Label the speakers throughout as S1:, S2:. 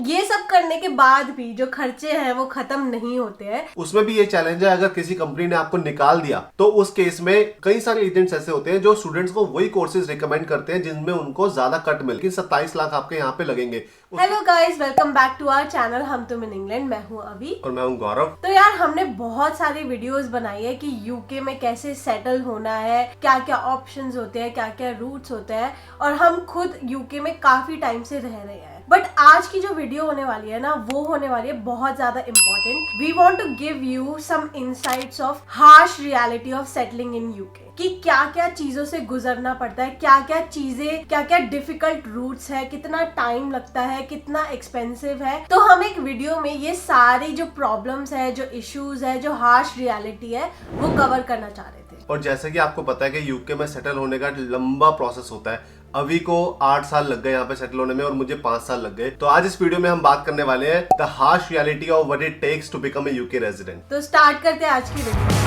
S1: ये सब करने के बाद भी जो खर्चे हैं वो खत्म नहीं होते हैं।
S2: उसमें भी ये चैलेंज है, अगर किसी कंपनी ने आपको निकाल दिया तो उस केस में कई सारे एजेंट्स ऐसे होते हैं जो स्टूडेंट्स को वही कोर्सेज रिकमेंड करते हैं जिनमें उनको ज्यादा कट मिले। 27 लाख आपके यहाँ पे लगेंगे।
S1: Hello guys, welcome back to our channel हम तुम इन इंग्लैंड। मैं हूँ अभी
S2: और मैं हूँ गौरव।
S1: तो यार हमने बहुत सारी वीडियोस बनाई है कि यूके में कैसे सेटल होना है, क्या क्या ऑप्शंस होते हैं, क्या क्या रूट्स होते हैं, और हम खुद यूके में काफी टाइम से रह रहे हैं। बट आज की जो वीडियो होने वाली है ना, वो होने वाली है बहुत ज्यादा important. We want to give you some insights of harsh reality of settling in UK, कि क्या क्या चीजों से गुजरना पड़ता है, क्या क्या चीजें, क्या क्या डिफिकल्ट रूट्स है, कितना टाइम लगता है, कितना एक्सपेंसिव है। तो हम एक वीडियो में ये सारी जो प्रॉब्लम्स है, जो इश्यूज है, जो हार्श रियलिटी है, वो कवर करना चाह रहे थे।
S2: और जैसे कि आपको पता है कि यूके में सेटल होने का लंबा प्रोसेस होता है। अभी को 8 साल लग गए यहाँ पे सेटल होने में और मुझे 5 साल लग गए। तो आज इस वीडियो में हम बात करने वाले हैं the harsh reality of what it takes to become a UK resident.
S1: तो स्टार्ट करते हैं आज की वीडियो।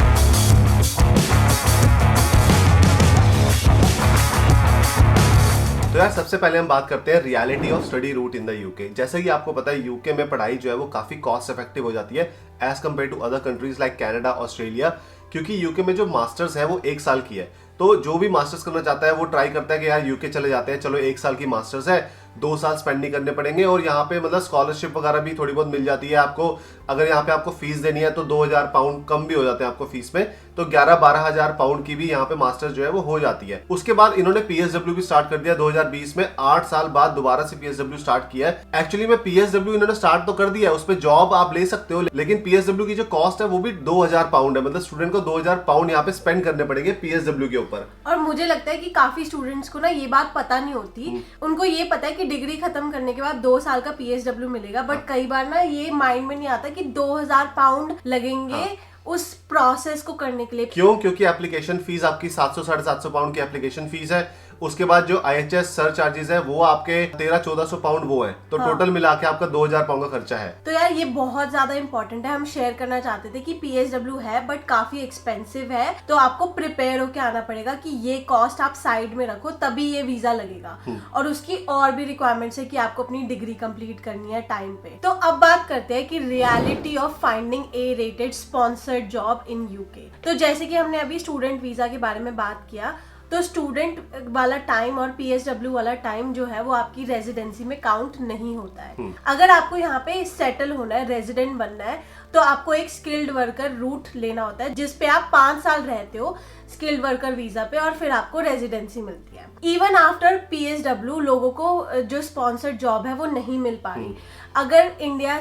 S2: तो यार सबसे पहले हम बात करते हैं reality of study route in the UK. जैसे कि आपको पता है यूके में पढ़ाई जो है वो काफी कॉस्ट इफेक्टिव हो जाती है as compared to other countries like Canada, Australia. क्योंकि यूके में जो मास्टर्स है वो 1 साल की है। तो जो भी मास्टर्स करना चाहता है वो ट्राई करता है कि यार यूके चले जाते हैं, चलो 1 साल की मास्टर्स है, 2 साल स्पेंड नहीं करने पड़ेंगे और यहाँ पे मतलब स्कॉलरशिप वगैरह भी थोड़ी बहुत मिल जाती है आपको। अगर यहाँ पे आपको फीस देनी है तो 2000 पाउंड कम भी हो जाते हैं आपको फीस में, तो 11-12 हजार पाउंड की भी यहाँ पे मास्टर्स जो है वो हो जाती है। उसके बाद इन्होंने पीएसडब्ल्यू भी स्टार्ट कर दिया 2020 में। 8 साल बाद दोबारा से पीएसडब्ल्यू स्टार्ट किया है। एक्चुअली में पीएसडब्ल्यू इन्होंने स्टार्ट तो कर दिया है, उस पर जॉब आप ले सकते हो, लेकिन पीएसडब्ल्यू की जो कॉस्ट है वो भी 2000 पाउंड है। मतलब स्टूडेंट को 2000 पाउंड यहाँ पे स्पेंड करने पड़ेंगे पीएसडब्ल्यू के ऊपर।
S1: और मुझे लगता है कि काफी स्टूडेंट्स को ना ये बात पता नहीं होती। उनको ये पता है कि डिग्री खत्म करने के बाद 2 साल का पीएसडब्ल्यू मिलेगा, बट कई बार ना ये माइंड में नहीं आता कि 2000 पाउंड लगेंगे उस प्रोसेस को करने के लिए।
S2: क्यों? क्योंकि एप्लीकेशन फीस आपकी 700-750 पाउंड की एप्लीकेशन फीस है। उसके बाद जो आईएचएस सर चार्जेस है वो आपके 1300-1400 पाउंड वो है। तो टोटल मिला के आपका 2000 पाउंड का खर्चा है।
S1: तो यार ये बहुत ज्यादा इंपॉर्टेंट है। हम शेयर करना चाहते थे कि पीएसडब्ल्यू है बट काफी एक्सपेंसिव है, तो आपको प्रिपेयर होकर आना पड़ेगा कि ये कॉस्ट आप साइड में रखो, तभी ये वीजा लगेगा। और उसकी और भी रिक्वायरमेंट्स है कि आपको अपनी डिग्री कंप्लीट करनी है टाइम पे। तो अब बात करते हैं कि reality of finding A rated sponsored job in UK. तो जैसे कि हमने अभी स्टूडेंट वीजा के बारे में बात किया, तो स्टूडेंट वाला टाइम और पीएसडब्ल्यू वाला टाइम जो है वो आपकी रेजिडेंसी में काउंट नहीं होता है। अगर आपको यहाँ पे सेटल होना है, रेजिडेंट बनना है, तो आपको एक स्किल्ड वर्कर रूट लेना होता है जिसपे आप 5 साल रहते हो स्किल्ड वर्कर वीजा पे, और फिर आपको रेजिडेंसी मिलती है। इवन आफ्टर पीएसडब्ल्यू लोगों को जो स्पॉन्सर्ड जॉब है वो नहीं मिल पा रही। अगर इंडिया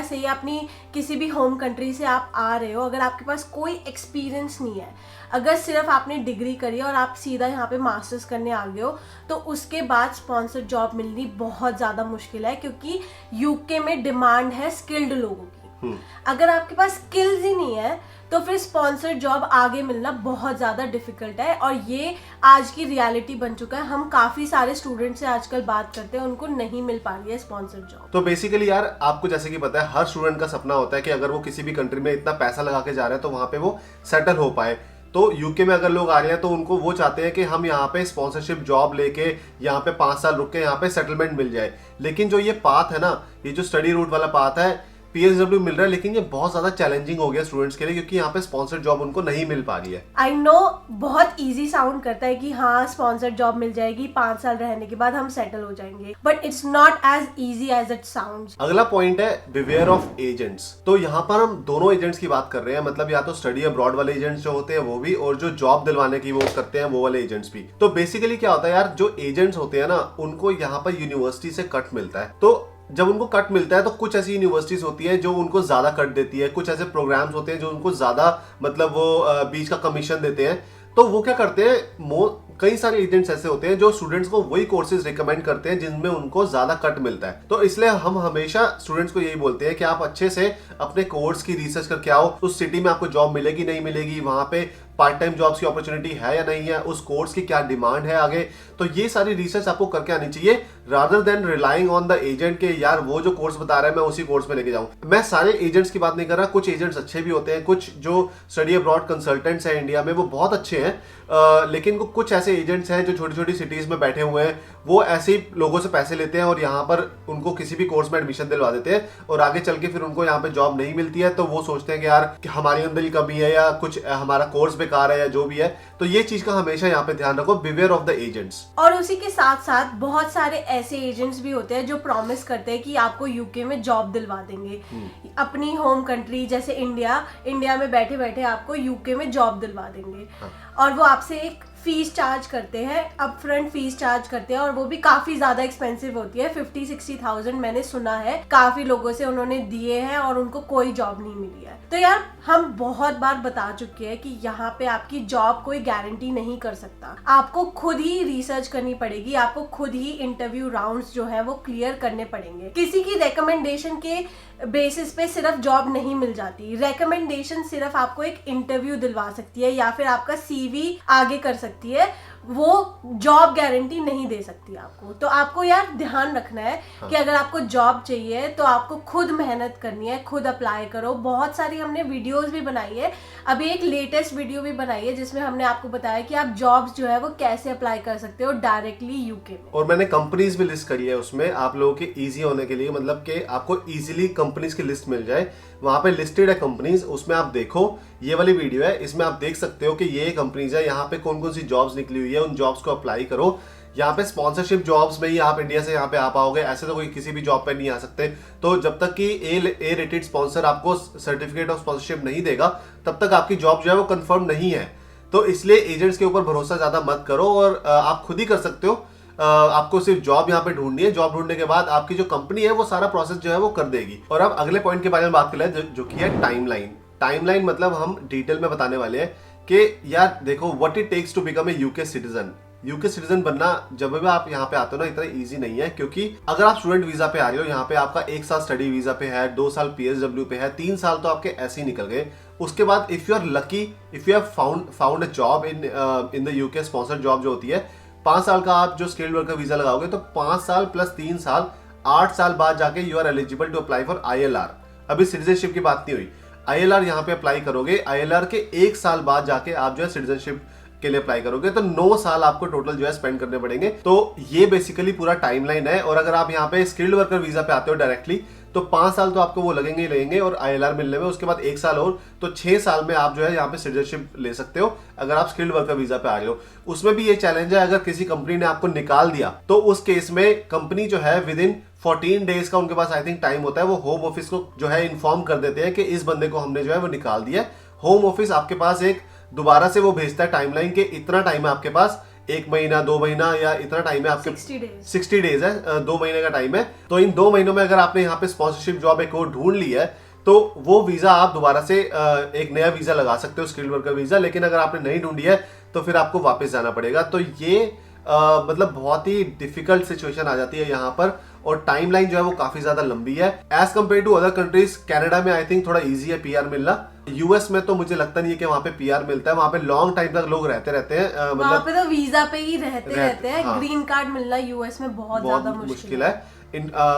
S1: से या अपनी किसी भी होम कंट्री से आप आ रहे हो, अगर आपके पास कोई एक्सपीरियंस नहीं है, अगर सिर्फ आपने डिग्री करी और आप सीधा यहाँ पे मास्टर्स करने आ गए हो, तो उसके बाद स्पॉन्सर्ड जॉब मिलनी बहुत ज़्यादा मुश्किल है, क्योंकि यूके में डिमांड है स्किल्ड लोगों की। अगर आपके पास स्किल्स ही नहीं है तो फिर स्पॉन्सर्ड जॉब आगे मिलना बहुत ज़्यादा डिफिकल्ट है, और ये आज की रियलिटी बन चुका है। हम काफ़ी सारे स्टूडेंट से आजकल बात करते हैं, उनको नहीं मिल पा रही है स्पॉन्सर्ड जॉब।
S2: तो बेसिकली यार आपको जैसे कि पता है, हर स्टूडेंट का सपना होता है कि अगर वो किसी भी कंट्री में इतना पैसा लगा के जा रहे हैं तो वहाँ पे वो सेटल हो पाए। तो यूके में अगर लोग आ रहे हैं तो उनको वो चाहते हैं कि हम यहाँ पे स्पॉन्सरशिप जॉब लेके यहाँ पे 5 साल रुक के यहाँ पे सेटलमेंट मिल जाए। लेकिन जो ये पाथ है ना, ये जो स्टडी रूट वाला पाथ है, पीएसडब्ल्यू मिल रहा है, लेकिन ये बहुत ज्यादा चैलेंजिंग हो गया स्टूडेंट्स के लिए, क्योंकि यहाँ पे स्पॉन्सर्ड जॉब उनको नहीं मिल पा रही है।
S1: आई नो बहुत इजी साउंड करता है कि हाँ स्पॉन्सर्ड जॉब मिल जाएगी, 5 साल रहने के बाद हम सेटल हो जाएंगे, but it's not as easy as it sounds.
S2: अगला पॉइंट है बिवेयर ऑफ एजेंट्स। तो यहाँ पर हम दोनों एजेंट्स की बात कर रहे हैं, मतलब या तो स्टडी अब्रॉड वाले एजेंट्स जो होते हैं वो भी, और जो जॉब दिलवाने की वो करते हैं वो वाले एजेंट्स भी। तो बेसिकली क्या होता है यार, जो एजेंट्स होते हैं ना, उनको यहाँ पर यूनिवर्सिटी से कट मिलता है। तो जब उनको कट मिलता है तो कुछ ऐसी यूनिवर्सिटीज होती है जो उनको ज्यादा कट देती है, कुछ ऐसे प्रोग्राम्स होते हैं जो उनको ज्यादा मतलब वो बीच का कमीशन देते हैं। तो वो क्या करते हैं, कई सारे एजेंट्स ऐसे होते हैं जो स्टूडेंट्स को वही कोर्सेज रिकमेंड करते हैं जिनमें उनको ज्यादा कट मिलता है। तो इसलिए हम हमेशा स्टूडेंट्स को यही बोलते हैं कि आप अच्छे से अपने कोर्स की रिसर्च करके आओ, उस सिटी में आपको जॉब मिलेगी नहीं मिलेगी, वहां पे पार्ट टाइम जॉब्स की अपॉर्चुनिटी है या नहीं है, उस कोर्स की क्या डिमांड है आगे। तो ये सारी रिसर्च आपको करके आनी चाहिए, rather than relying on the agent के यार वो जो कोर्स बता रहा है मैं उसी कोर्स में लेके जाऊं। मैं सारे एजेंट्स की बात नहीं कर रहा, कुछ एजेंट्स अच्छे भी होते हैं, कुछ जो स्टडी अब्रॉड कंसल्टेंट्स हैं इंडिया में वो बहुत अच्छे हैं, लेकिन कुछ ऐसे एजेंट्स हैं जो छोटी छोटी सिटीज में बैठे हुए हैं, वो ऐसे ही लोगों से पैसे लेते हैं और यहाँ पर उनको किसी भी कोर्स में एडमिशन दिलवा देते हैं और आगे चल के फिर उनको यहाँ पे जॉब नहीं मिलती है, तो वो सोचते हैं कि यार कि हमारी अंदर ही कमी है या कुछ हमारा कोर्स बेकार है या जो भी है। तो ये चीज का हमेशा यहाँ पे ध्यान रखो, बिवेयर ऑफ द एजेंट्स।
S1: और उसी के साथ साथ बहुत सारे ऐसे एजेंट्स भी होते हैं जो प्रॉमिस करते हैं कि आपको यूके में जॉब दिलवा देंगे, अपनी होम कंट्री जैसे इंडिया में बैठे बैठे आपको यूके में जॉब दिलवा देंगे। और वो आपसे एक फीस चार्ज करते हैं, अपफ्रंट फीस चार्ज करते हैं, और वो भी काफी ज्यादा एक्सपेंसिव होती है, 50-60,000 मैंने सुना है, काफी लोगों से उन्होंने दिए हैं और उनको कोई जॉब नहीं मिली है। तो यार हम बहुत बार बता चुके हैं कि यहाँ पे आपकी जॉब कोई गारंटी नहीं कर सकता, आपको खुद ही रिसर्च करनी पड़ेगी, आपको खुद ही इंटरव्यू राउंड्स जो है वो क्लियर करने पड़ेंगे। किसी की रिकमेंडेशन के बेसिस पे सिर्फ जॉब नहीं मिल जाती, रिकमेंडेशन सिर्फ आपको एक इंटरव्यू दिलवा सकती है या फिर आपका सीवी आगे कर सकती है, वो जॉब गारंटी नहीं दे सकती आपको। तो आपको यार ध्यान रखना है कि अगर आपको जॉब चाहिए तो आपको खुद मेहनत करनी है, खुद अप्लाई करो। बहुत सारी हमने वीडियोस भी बनाई है, अभी एक लेटेस्ट वीडियो भी बनाई है जिसमें हमने आपको बताया कि आप जॉब्स जो है वो कैसे अप्लाई कर सकते हो डायरेक्टली यूके में।
S2: और मैंने कंपनीज भी लिस्ट करी है उसमें आप लोगों के इजी होने के लिए, मतलब कि आपको इजीली कंपनीज की लिस्ट मिल जाए, वहां पे लिस्टेड है कंपनीज, उसमें आप देखो, ये वाली वीडियो है इसमें आप देख सकते हो कि ये कंपनीज है, यहाँ पे कौन कौन सी जॉब्स निकली हुई है, उन जॉब्स को अप्लाई करो। यहाँ पे स्पॉन्सरशिप जॉब्स में ही आप इंडिया से यहाँ पे आ पाओगे, ऐसे तो कोई किसी भी जॉब पे नहीं आ सकते। तो जब तक कि ए रेटेड स्पॉन्सर आपको सर्टिफिकेट ऑफ स्पॉन्सरशिप नहीं देगा तब तक आपकी जॉब जो है वो कंफर्म नहीं है। तो इसलिए एजेंट्स के ऊपर भरोसा ज्यादा मत करो और आप खुद ही कर सकते हो। आपको सिर्फ जॉब यहाँ पे ढूंढनी है, जॉब ढूंढने के बाद आपकी जो कंपनी है वो सारा प्रोसेस जो है वो कर देगी। और अब अगले पॉइंट के बारे में बात कर ले जो कि है टाइमलाइन। टाइमलाइन मतलब हम डिटेल में बताने वाले हैं कि यार देखो what it takes to become a UK citizen. UK citizen बनना जब भी आप यहाँ पे आते हो ना इतना इजी नहीं है, क्योंकि अगर आप स्टूडेंट वीजा पे आ रहे हो, यहाँ पे आपका 1 साल स्टडी वीजा पे है, 2 साल PSW पे है, 3 साल तो आपके ऐसे ही निकल गए। उसके बाद if you are lucky, if you have found a job in the UK, sponsored job जो होती है, 5 साल का आप जो स्किल्ड वर्कर वीजा लगाओगे तो 5 साल प्लस 3 साल 8 साल बाद जाके you are eligible to apply for ILR। अभी सिटीजनशिप की बात नहीं हुई, ILR यहाँ पे अप्लाई करोगे, ILR के 1 साल बाद जाके आप जो है सिटीजनशिप के लिए अप्लाई करोगे, तो 9 साल आपको टोटल जो है स्पेंड करने पड़ेंगे। तो ये बेसिकली पूरा टाइमलाइन है। और अगर आप यहाँ पे स्किल्ड वर्कर वीजा पे आते हो डायरेक्टली तो 5 साल तो आपको वो लगेंगे ही लगेंगे और ILR मिलने में, उसके बाद 1 साल और, तो 6 साल में आप जो है यहाँ पे सिटीजनशिप ले सकते हो अगर आप स्किल्ड वर्कर वीजा पे आ रहे हो। उसमें भी ये चैलेंज है, अगर किसी कंपनी ने आपको निकाल दिया तो उस केस में कंपनी जो है विद इन 14 डेज का उनके पास आई थिंक टाइम होता है, वो होम ऑफिस को जो है इन्फॉर्म कर देते हैं कि इस बंदे को हमने जो है वो निकाल दिया। होम ऑफिस आपके पास एक दोबारा से वो भेजता है टाइमलाइन के इतना टाइम है आपके पास, 1 महीना 2 महीना या इतना टाइम है आपके, 60 डेज है, 2 महीने का टाइम है। तो इन 2 महीनों में अगर आपने यहाँ पे स्पॉन्सरशिप जॉब एक और ढूंढ ली है तो वो वीजा आप दोबारा से एक नया वीजा लगा सकते हो, स्किल्ड वर्कर वीजा। लेकिन अगर आपने नहीं ढूंढी है तो फिर आपको वापस जाना पड़ेगा। तो ये मतलब बहुत ही डिफिकल्ट सिचुएशन आ जाती है यहाँ पर, और टाइमलाइन जो है वो काफी ज्यादा लंबी है as compared to other countries. Canada में आई थिंक थोड़ा इजी है PR मिलना, US में तो मुझे लगता नहीं है कि वहाँ पे PR मिलता है, वहाँ पे लॉन्ग टाइम तक लोग रहते हैं,
S1: वहाँ पे तो वीजा पे ही रहते हैं। हाँ। ग्रीन कार्ड मिलना US में बहुत ज्यादा मुश्किल है।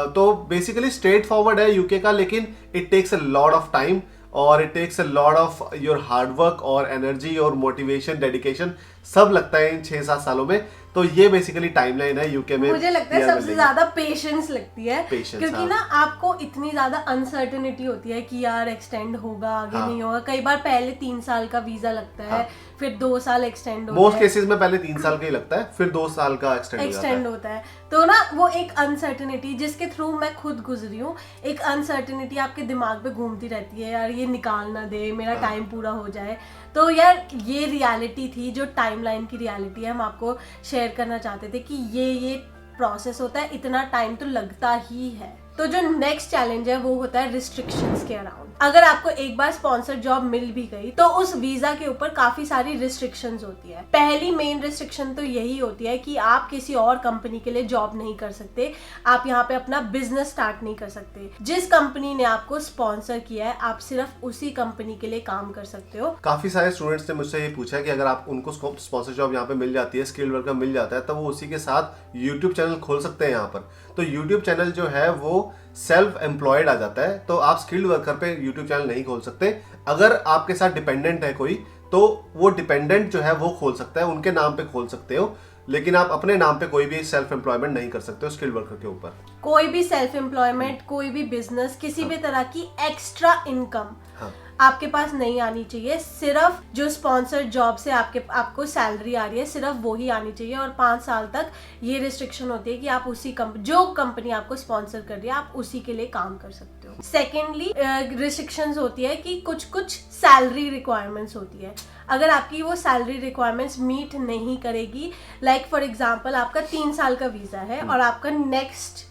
S2: तो बेसिकली स्ट्रेट फॉरवर्ड है यूके का, लेकिन it takes a lot of time और it takes a lot of your hard work और एनर्जी और मोटिवेशन, डेडिकेशन सब लगता है इन 6-7 सालों में। तो ये बेसिकली टाइमलाइन है यूके में।
S1: मुझे लगता है सबसे ज्यादा पेशेंस लगती है, क्योंकि
S2: हाँ।
S1: ना आपको इतनी ज्यादा अनसर्टेनिटी होती है कि यार एक्सटेंड होगा आगे, हाँ। नहीं होगा। कई बार पहले 3 साल का वीजा लगता है, हाँ। फिर 2 साल एक्सटेंड होता है।
S2: मोस्ट केसेस में पहले 3 साल का ही लगता है, फिर 2 साल का एक्सटेंड
S1: होता है। तो ना वो एक अनसर्टेनिटी जिसके थ्रू मैं खुद गुजरी हूँ, एक अनसर्टेनिटी आपके दिमाग पे घूमती रहती है, यार ये निकाल ना दे, मेरा टाइम पूरा हो जाए। तो यार ये रियलिटी थी, जो टाइमलाइन की रियलिटी है, हम आपको शेयर करना चाहते थे कि ये प्रोसेस होता है, इतना टाइम तो लगता ही है। तो जो नेक्स्ट चैलेंज है वो होता है रिस्ट्रिक्शंस के अराउंड। अगर आपको एक बार स्पॉन्सर जॉब मिल भी गई तो उस वीजा के ऊपर काफी सारी रिस्ट्रिक्शंस होती है। पहली मेन रिस्ट्रिक्शन तो यही होती है कि आप किसी और कंपनी के लिए जॉब नहीं कर सकते, आप यहाँ पे अपना बिजनेस स्टार्ट नहीं कर सकते। जिस कंपनी ने आपको स्पॉन्सर किया है आप सिर्फ उसी कंपनी के लिए काम कर सकते हो।
S2: काफी सारे स्टूडेंट्स ने मुझसे ये पूछा है कि अगर आप उनको स्पॉन्सर जॉब यहाँ पे मिल जाती है, स्किल्ड वर्कर मिल जाता है, तो वो उसी के साथ यूट्यूब चैनल खोल सकते हैं यहाँ पर। तो यूट्यूब चैनल जो है वो सेल्फ एम्प्लॉयड आ जाता है, तो आप स्किल्ड वर्कर पे यूट्यूब चैनल नहीं खोल सकते। अगर आपके साथ डिपेंडेंट है कोई तो वो डिपेंडेंट जो है वो खोल सकता है, उनके नाम पे खोल सकते हो, लेकिन आप अपने नाम पे कोई भी सेल्फ एम्प्लॉयमेंट नहीं कर सकते हो स्किल्ड वर्कर के ऊपर।
S1: कोई भी सेल्फ एम्प्लॉयमेंट, कोई भी बिजनेस, किसी भी तरह की एक्स्ट्रा इनकम
S2: हाँ।
S1: आपके पास नहीं आनी चाहिए। सिर्फ जो स्पॉन्सर जॉब से आपको सैलरी आ रही है सिर्फ वो ही आनी चाहिए। और 5 साल तक ये रिस्ट्रिक्शन होती है कि आप उसी जो कंपनी आपको स्पॉन्सर कर रही है आप उसी के लिए काम कर सकते हो। सेकेंडली रिस्ट्रिक्शंस होती है कि कुछ सैलरी रिक्वायरमेंट्स होती है। अगर आपकी वो सैलरी रिक्वायरमेंट्स मीट नहीं करेगी, लाइक फॉर एग्जांपल आपका 3 साल का वीजा है और आपका नेक्स्ट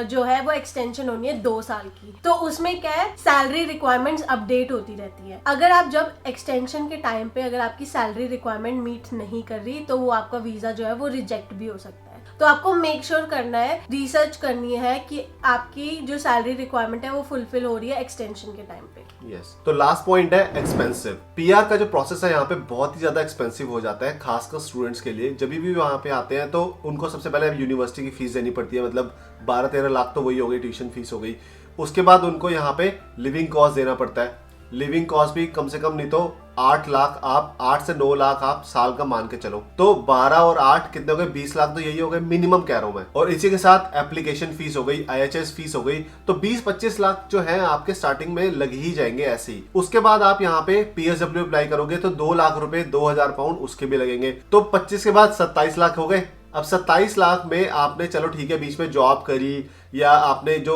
S1: जो है वो एक्सटेंशन होनी है 2 साल की, तो उसमें क्या है सैलरी रिक्वायरमेंट्स अपडेट होती रहती है। अगर आप जब एक्सटेंशन के टाइम पे अगर आपकी सैलरी रिक्वायरमेंट मीट नहीं कर रही तो वो आपका वीजा जो है वो रिजेक्ट भी हो सकता है। तो आपको मेक श्योर करना है, रिसर्च करनी है कि आपकी जो सैलरी रिक्वायरमेंट है वो फुलफिल हो रही है एक्सटेंशन के टाइम पे।
S2: यस। तो लास्ट पॉइंट है एक्सपेंसिव। पीआर का जो प्रोसेस है यहाँ पे बहुत ही ज्यादा एक्सपेंसिव हो जाता है, खासकर स्टूडेंट्स के लिए। जब भी वहाँ पे आते हैं तो उनको सबसे पहले यूनिवर्सिटी की फीस देनी पड़ती है, मतलब 12-13 लाख तो वही हो गई, ट्यूशन फीस हो गई। उसके बाद उनको यहाँ पे लिविंग कॉस्ट देना पड़ता है। लिविंग कॉस्ट भी कम से कम नहीं तो 8 लाख, आप 8 से 9 लाख आप साल का मान के चलो, तो 12 और 8 कितने हो गए, 20 लाख तो यही हो गए मिनिमम कह रहा हूं मैं। और इसी के साथ एप्लीकेशन फीस हो गई, IHS फीस हो गई, तो 20-25 लाख जो है आपके स्टार्टिंग में लग ही जाएंगे ऐसे ही। उसके बाद आप यहाँ पे PSW अप्लाई करोगे तो 2 लाख रुपए, 2000 पाउंड उसके भी लगेंगे, तो 25 के बाद 27 लाख हो गए। अब 27 लाख में आपने चलो ठीक है बीच में जॉब करी या आपने जो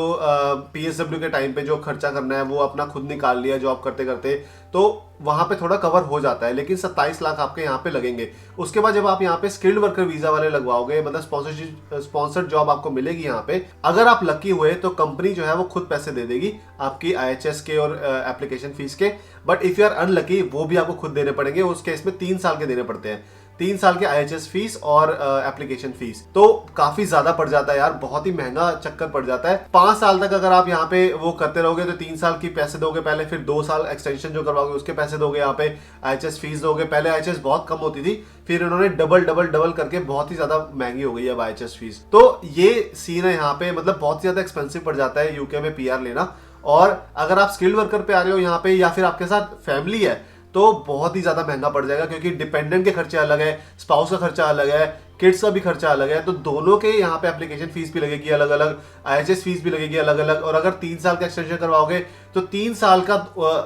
S2: PSW के टाइम पे जो खर्चा करना है वो अपना खुद निकाल लिया जॉब करते करते, तो वहां पे थोड़ा कवर हो जाता है, लेकिन 27 लाख आपके यहाँ पे लगेंगे। उसके बाद जब आप यहाँ पे स्किल्ड वर्कर वीजा वाले लगवाओगे, मतलब स्पॉन्सर्ड जॉब आपको मिलेगी यहाँ पे, अगर आप लकी हुए तो कंपनी जो है वो खुद पैसे दे देगी आपकी IHS के और एप्लीकेशन फीस के। But if you are unlucky वो भी आपको खुद देने पड़ेंगे। उस केस में 3 साल के देने पड़ते हैं, 3 साल के IHS फीस और एप्लीकेशन फीस, तो काफी ज्यादा पड़ जाता है यार, बहुत ही महंगा चक्कर पड़ जाता है। 5 साल तक अगर आप यहाँ पे वो करते रहोगे तो 3 साल की पैसे दोगे पहले, फिर 2 साल एक्सटेंशन जो करवाओगे उसके पैसे दोगे, यहाँ पे IHS फीस दोगे। पहले IHS बहुत कम होती थी, फिर उन्होंने डबल करके बहुत ही ज्यादा महंगी हो गई अब IHS फीस। तो ये सीन है यहाँ पे, मतलब बहुत ही ज्यादा एक्सपेंसिव पड़ जाता है यूके में PR लेना। और अगर आप स्किल्ड वर्कर पे आ रहे हो यहाँ पे या फिर आपके साथ फैमिली है तो बहुत ही ज्यादा महंगा पड़ जाएगा, क्योंकि डिपेंडेंट के खर्चे अलग है, स्पाउस का खर्चा अलग है, किड्स का भी खर्चा अलग है, तो दोनों के यहाँ पे एप्लीकेशन फीस भी लगेगी अलग अलग, IHS फीस भी लगेगी अलग अलग। और अगर 3 साल का एक्सटेंशन करवाओगे तो 3 साल का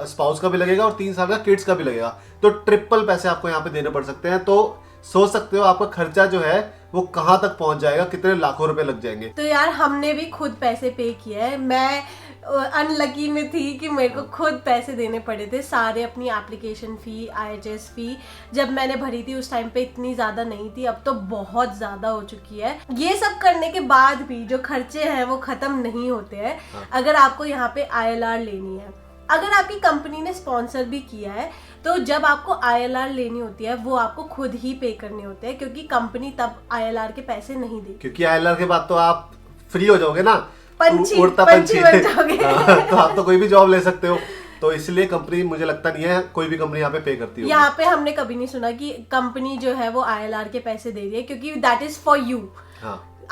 S2: स्पाउस का भी लगेगा और 3 साल का किड्स का भी लगेगा, तो ट्रिपल पैसे आपको यहाँ पे देने पड़ सकते हैं। तो सोच सकते हो आपका खर्चा जो है वो कहाँ तक पहुंच जाएगा, कितने लाखों रुपए लग जाएंगे।
S1: तो यार हमने भी खुद पैसे पे किए हैं। मैं अनलकी में थी कि मेरे को खुद पैसे देने पड़े थे सारे, अपनी एप्लीकेशन फी, IHS फी जब मैंने भरी थी उस टाइम पे इतनी ज्यादा नहीं थी, अब तो बहुत ज्यादा हो चुकी है। ये सब करने के बाद भी जो खर्चे हैं वो खत्म नहीं होते हैं। अगर आपको यहाँ पे ILR लेनी है, अगर आपकी कंपनी ने स्पॉन्सर भी किया है तो जब आपको ILR लेनी होती है वो आपको खुद ही पे करने होते हैं, क्योंकि कंपनी तब ILR के पैसे नहीं देगी।
S2: क्योंकि ILR के बाद तो आप फ्री हो जाओगे ना,
S1: उड़ता पंछी बन जाओगे।
S2: तो आप तो कोई भी जॉब ले सकते हो, तो इसलिए कंपनी, मुझे लगता नहीं है कोई भी कंपनी यहाँ पे करती है।
S1: यहाँ पे हमने कभी नहीं सुना कि कंपनी जो है वो ILR के पैसे दे रही है, क्योंकि that is for you.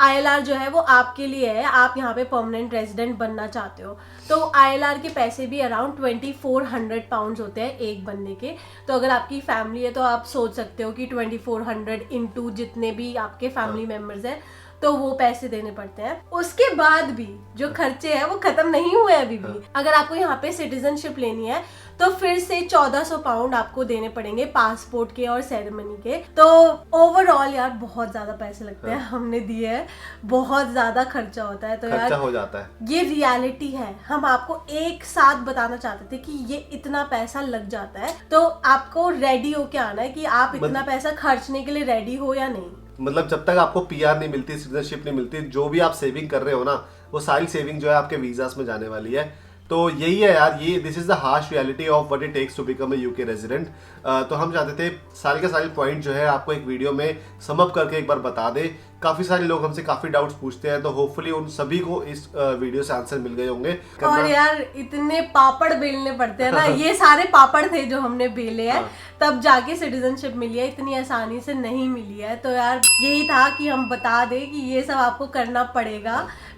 S1: ILR जो है वो आपके लिए है, आप यहाँ पे परमानेंट रेजिडेंट बनना चाहते हो, तो ILR के पैसे भी अराउंड 2400 पाउंड्स होते हैं एक बंदे के। तो अगर आपकी फैमिली है तो आप सोच सकते हो कि 2400 इंटू जितने भी आपके फैमिली मेंबर्स हैं तो वो पैसे देने पड़ते हैं। उसके बाद भी जो खर्चे हैं वो खत्म नहीं हुए अभी भी। अगर आपको यहाँ पे सिटीजनशिप लेनी है तो फिर से 1400 पाउंड आपको देने पड़ेंगे पासपोर्ट के और सेरेमनी के। तो ओवरऑल यार बहुत ज्यादा पैसे लगते हैं, हमने दिए हैं, बहुत ज्यादा खर्चा होता है। तो यार
S2: हो जाता है,
S1: ये रियलिटी है। हम आपको एक साथ बताना चाहते थे कि ये इतना पैसा लग जाता है, तो आपको रेडी होके आना है कि आप इतना पैसा खर्चने के लिए रेडी हो या नहीं।
S2: मतलब जब तक आपको PR नहीं मिलती, सिटीजनशिप नहीं मिलती, जो भी आप सेविंग कर रहे हो ना वो सारी सेविंग जो है आपके वीजास में जाने वाली है। तो यही है यार, ये this is the harsh reality of what it takes to become a UK resident. तो हम चाहते थे सारे के सारे पॉइंट जो है आपको एक वीडियो में सम अप करके एक बार बता दे। काफी सारे लोग हमसे काफी डाउट्स पूछते हैं, तो होपफुली उन सभी को इस वीडियो से आंसर मिल गए होंगे।
S1: और यार इतने पापड़ बेलने पड़ते हैं ना, ये सारे पापड़ थे जो हमने बेले हैं, तब जाके सिटीजनशिप मिली है, इतनी आसानी से नहीं मिली है। तो यार यही था कि हम बता दें कि ये सब आपको करना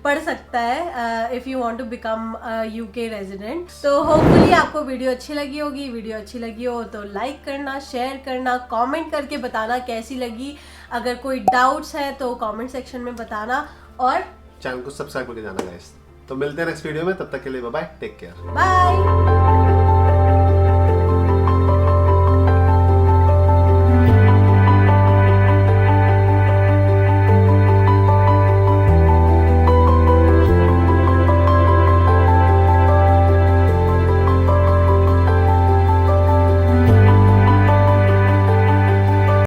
S1: पड़ सकता है if you want to become UK resident. तो होपफुली आपको वीडियो अच्छी लगी होगी। वीडियो अच्छी लगी हो तो लाइक करना, शेयर करना, कमेंट करके बताना कैसी लगी। अगर कोई डाउट्स है तो कमेंट सेक्शन में बताना और
S2: चैनल को सब्सक्राइब करके जाना गाइस। तो मिलते हैं नेक्स्ट वीडियो में, तब तक के लिए bye bye, take care,
S1: bye.